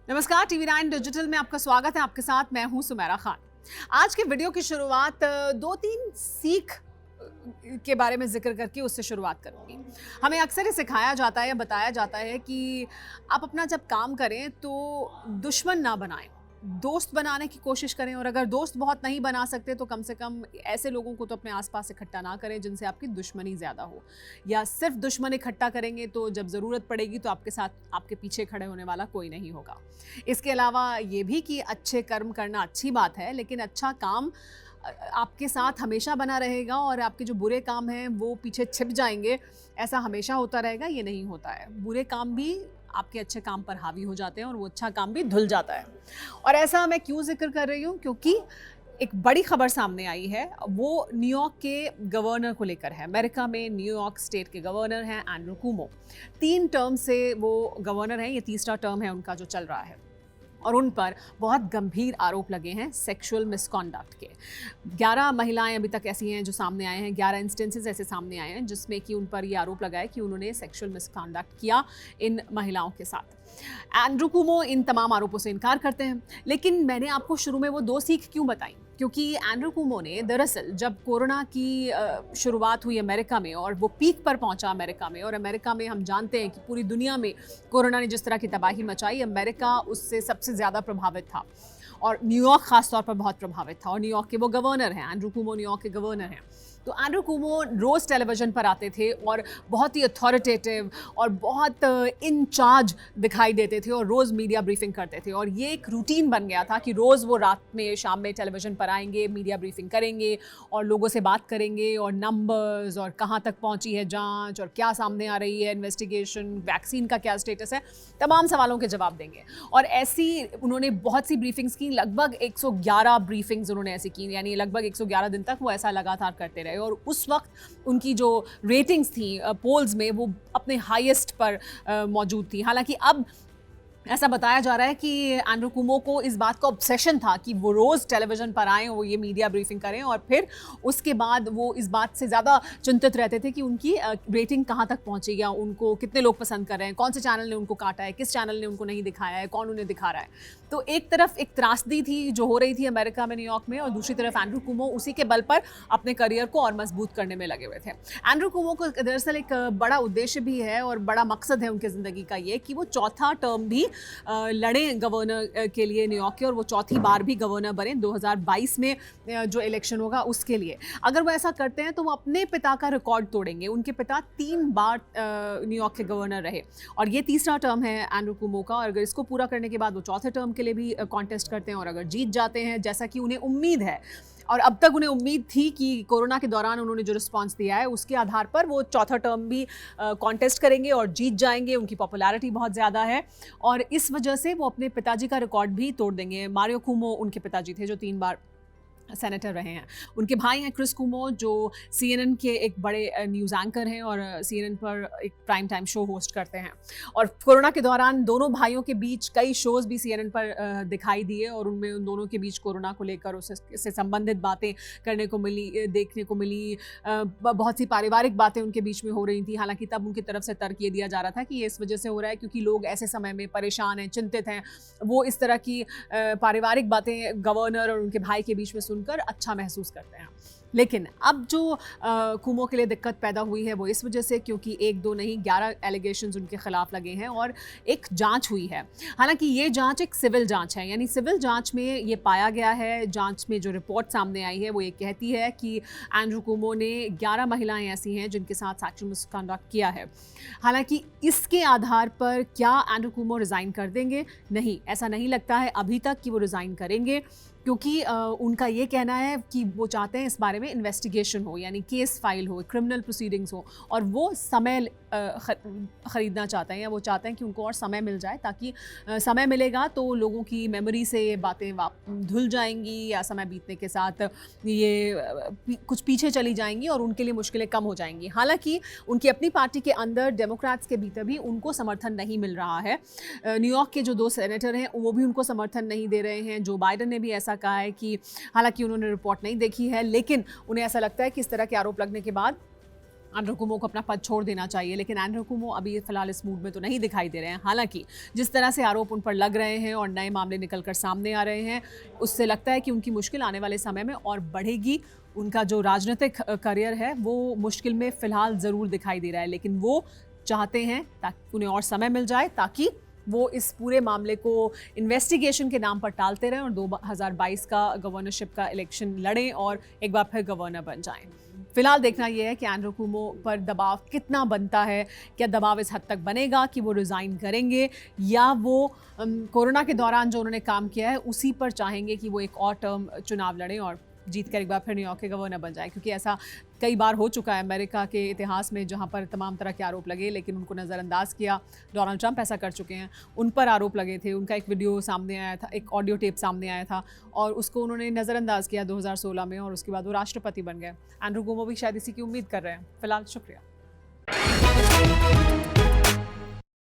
नमस्कार, TV 9 digital में आपका स्वागत है। आपके साथ मैं हूं सुमेरा खान। आज के वीडियो की शुरुआत दो तीन सीख के बारे में जिक्र करके उससे शुरुआत करूंगी। हमें अक्सर ये सिखाया जाता है या बताया जाता है कि आप अपना जब काम करें तो दुश्मन ना बनाएं, दोस्त बनाने की कोशिश करें, और अगर दोस्त बहुत नहीं बना सकते तो कम से कम ऐसे लोगों को तो अपने आसपास इकट्ठा ना करें जिनसे आपकी दुश्मनी ज़्यादा हो, या सिर्फ दुश्मन इकट्ठा करेंगे तो जब ज़रूरत पड़ेगी तो आपके साथ आपके पीछे खड़े होने वाला कोई नहीं होगा। इसके अलावा ये भी कि अच्छे कर्म करना अच्छी बात है, लेकिन अच्छा काम आपके साथ हमेशा बना रहेगा और आपके जो बुरे काम हैं वो पीछे छिप जाएंगे, ऐसा हमेशा होता रहेगा, ये नहीं होता है। बुरे काम भी आपके अच्छे काम पर हावी हो जाते हैं और वो अच्छा काम भी धुल जाता है। और ऐसा मैं क्यों जिक्र कर रही हूँ, क्योंकि एक बड़ी खबर सामने आई है, वो न्यूयॉर्क के गवर्नर को लेकर है। अमेरिका में न्यूयॉर्क स्टेट के गवर्नर हैं एंड्रू कुमो। 3 टर्म से वो गवर्नर हैं, ये तीसरा टर्म है उनका जो चल रहा है, और उन पर बहुत गंभीर आरोप लगे हैं सेक्सुअल मिसकॉन्डक्ट के। 11 महिलाएं अभी तक ऐसी हैं जो सामने आए हैं, 11 इंस्टेंसेस ऐसे सामने आए हैं जिसमें कि उन पर ये आरोप लगा है कि उन्होंने सेक्सुअल मिसकॉन्डक्ट किया इन महिलाओं के साथ। एंड्रू कुमो इन तमाम आरोपों से इनकार करते हैं, लेकिन मैंने आपको शुरू में वो 2 सीख क्यों बताई, क्योंकि एंड्रू कुमो ने दरअसल जब कोरोना की शुरुआत हुई अमेरिका में और वो पीक पर पहुंचा अमेरिका में, और अमेरिका में हम जानते हैं कि पूरी दुनिया में कोरोना ने जिस तरह की तबाही मचाई, अमेरिका उससे सबसे ज़्यादा प्रभावित था और न्यूयॉर्क खास तौर पर बहुत प्रभावित था। और न्यूयॉर्क के वो गवर्नर हैं, एंड्रू कुमो न्यूयॉर्क के गवर्नर हैं। तो एंड्रू कुमो रोज़ टेलीविज़न पर आते थे और बहुत ही अथॉरिटेटिव और बहुत इंचार्ज दिखाई देते थे और रोज़ मीडिया ब्रीफिंग करते थे, और ये एक रूटीन बन गया था कि रोज़ वो रात में शाम में टेलीविज़न पर आएंगे, मीडिया ब्रीफिंग करेंगे और लोगों से बात करेंगे और नंबर्स और कहाँ तक पहुँची है जांच और क्या सामने आ रही है इन्वेस्टिगेशन, वैक्सीन का क्या स्टेटस है, तमाम सवालों के जवाब देंगे। और ऐसी उन्होंने बहुत सी ब्रीफिंग्स की, लगभग 111 ब्रीफिंग्स उन्होंने ऐसी की, यानी लगभग 111 दिन तक वो ऐसा लगातार करते रहे। और उस वक्त उनकी जो रेटिंग्स थी पोल्स में, वो अपने हाईएस्ट पर मौजूद थी। हालांकि अब ऐसा बताया जा रहा है कि एंड्रू कुमो को इस बात का ऑब्सेशन था कि वो रोज़ टेलीविज़न पर आएँ, वो ये मीडिया ब्रीफिंग करें, और फिर उसके बाद वो इस बात से ज़्यादा चिंतित रहते थे कि उनकी रेटिंग कहाँ तक पहुँची, या उनको कितने लोग पसंद कर रहे हैं, कौन से चैनल ने उनको काटा है, किस चैनल ने उनको नहीं दिखाया है, कौन उन्हें दिखा रहा है। तो एक तरफ एक त्रासदी थी जो हो रही थी अमेरिका में, न्यूयॉर्क में, और दूसरी तरफ एंड्रू कुमो उसी के बल पर अपने करियर को और मजबूत करने में लगे हुए थे। एंड्रू कुमो को दरअसल एक बड़ा उद्देश्य भी है और बड़ा मकसद है उनकी ज़िंदगी का, ये कि वो चौथा टर्म भी लड़े गवर्नर के लिए न्यूयॉर्क के, और वो चौथी बार भी गवर्नर बने 2022 में जो इलेक्शन होगा उसके लिए। अगर वो ऐसा करते हैं तो वो अपने पिता का रिकॉर्ड तोड़ेंगे। उनके पिता 3 बार न्यूयॉर्क के गवर्नर रहे और ये तीसरा टर्म है एंड्रू कुमो का, और अगर इसको पूरा करने के बाद वो चौथे टर्म के लिए भी कॉन्टेस्ट करते हैं, और अगर जीत जाते हैं, जैसा कि उन्हें उम्मीद है और अब तक उन्हें उम्मीद थी कि कोरोना के दौरान उन्होंने जो रिस्पांस दिया है उसके आधार पर वो चौथा टर्म भी कॉन्टेस्ट करेंगे और जीत जाएंगे। उनकी पॉपुलैरिटी बहुत ज़्यादा है और इस वजह से वो अपने पिताजी का रिकॉर्ड भी तोड़ देंगे। मारियो कुमो उनके पिताजी थे जो 3 बार सेनेटर रहे हैं। उनके भाई हैं क्रिस कुमो जो सीएनएन के एक बड़े न्यूज़ एंकर हैं और सीएनएन पर एक प्राइम टाइम शो होस्ट करते हैं। और कोरोना के दौरान दोनों भाइयों के बीच कई शोज़ भी सीएनएन पर दिखाई दिए और उनमें उन दोनों के बीच कोरोना को लेकर उससे संबंधित बातें करने को मिली, देखने को मिली। बहुत सी पारिवारिक बातें उनके बीच में हो रही थी। हालांकि तब उनकी तरफ से तर्क ये दिया जा रहा था कि ये इस वजह से हो रहा है क्योंकि लोग ऐसे समय में परेशान हैं, चिंतित हैं, वो इस तरह की पारिवारिक बातें गवर्नर और उनके भाई के बीच में सुनकर अच्छा महसूस करते हैं। लेकिन अब जो कुमो के लिए दिक्कत पैदा हुई है वो इस वजह से क्योंकि 1-2 नहीं 11 एलिगेशंस उनके खिलाफ लगे हैं और एक जांच हुई है। हालांकि ये जांच एक सिविल जांच है, यानी सिविल जांच में ये पाया गया है, जांच में जो रिपोर्ट सामने आई है वो ये कहती है कि एंड्रू कुमो ने 11 महिलाएं ऐसी हैं जिनके साथ सेक्सुअल मिसकंडक्ट किया है। हालांकि इसके आधार पर क्या एंड्रू कुमो रिज़ाइन कर देंगे? नहीं, ऐसा नहीं लगता है अभी तक कि वो रिज़ाइन करेंगे, क्योंकि उनका ये कहना है कि वो चाहते हैं इस बारे में इन्वेस्टिगेशन हो, यानी केस फाइल हो, क्रिमिनल प्रोसीडिंग्स हो, और वो समय ख़रीदना चाहते हैं, या वो चाहते हैं कि उनको और समय मिल जाए ताकि समय मिलेगा तो लोगों की मेमोरी से ये बातें धुल जाएंगी या समय बीतने के साथ ये कुछ पीछे चली जाएंगी और उनके लिए मुश्किलें कम हो जाएंगी। हालांकि उनकी अपनी पार्टी के अंदर डेमोक्रेट्स के भीतर भी उनको समर्थन नहीं मिल रहा है। न्यूयॉर्क के जो 2 सेनेटर हैं वो भी उनको समर्थन नहीं दे रहे हैं। जो बाइडन ने भी ऐसा कहा है कि हालांकि उन्होंने रिपोर्ट नहीं देखी है, लेकिन उन्हें ऐसा लगता है कि इस तरह के आरोप लगने के बाद एंड्रू कुमो को अपना पद छोड़ देना चाहिए, लेकिन एंड्रू कुमो अभी फिलहाल इस मूड में तो नहीं दिखाई दे रहे हैं। हालांकि जिस तरह से आरोप उन पर लग रहे हैं और नए मामले निकलकर सामने आ रहे हैं, उससे लगता है कि उनकी मुश्किल आने वाले समय में और बढ़ेगी। उनका जो राजनीतिक करियर है वो मुश्किल में फिलहाल ज़रूर दिखाई दे रहा है, लेकिन वो चाहते हैं ताकि उन्हें और समय मिल जाए, ताकि वो इस पूरे मामले को इन्वेस्टिगेशन के नाम पर टालते रहें और 2022 का गवर्नरशिप का इलेक्शन लड़ें और एक बार फिर गवर्नर बन जाएं। फिलहाल देखना यह है कि एंड्रू कुमो पर दबाव कितना बनता है। क्या दबाव इस हद तक बनेगा कि वो रिज़ाइन करेंगे, या वो कोरोना के दौरान जो उन्होंने काम किया है उसी पर चाहेंगे कि वो एक और टर्म चुनाव लड़ें और जीत कर एक बार फिर न्यूयॉर्क के गवर्नर बन जाए। क्योंकि ऐसा कई बार हो चुका है अमेरिका के इतिहास में, जहां पर तमाम तरह के आरोप लगे लेकिन उनको नज़रअंदाज किया। डोनाल्ड ट्रंप ऐसा कर चुके हैं, उन पर आरोप लगे थे, उनका एक वीडियो सामने आया था, एक ऑडियो टेप सामने आया था और उसको उन्होंने नज़रअंदाज किया 2016 में और उसके बाद वो राष्ट्रपति बन गए। एंड्रू कुमो भी शायद इसी की उम्मीद कर रहे हैं। फिलहाल शुक्रिया।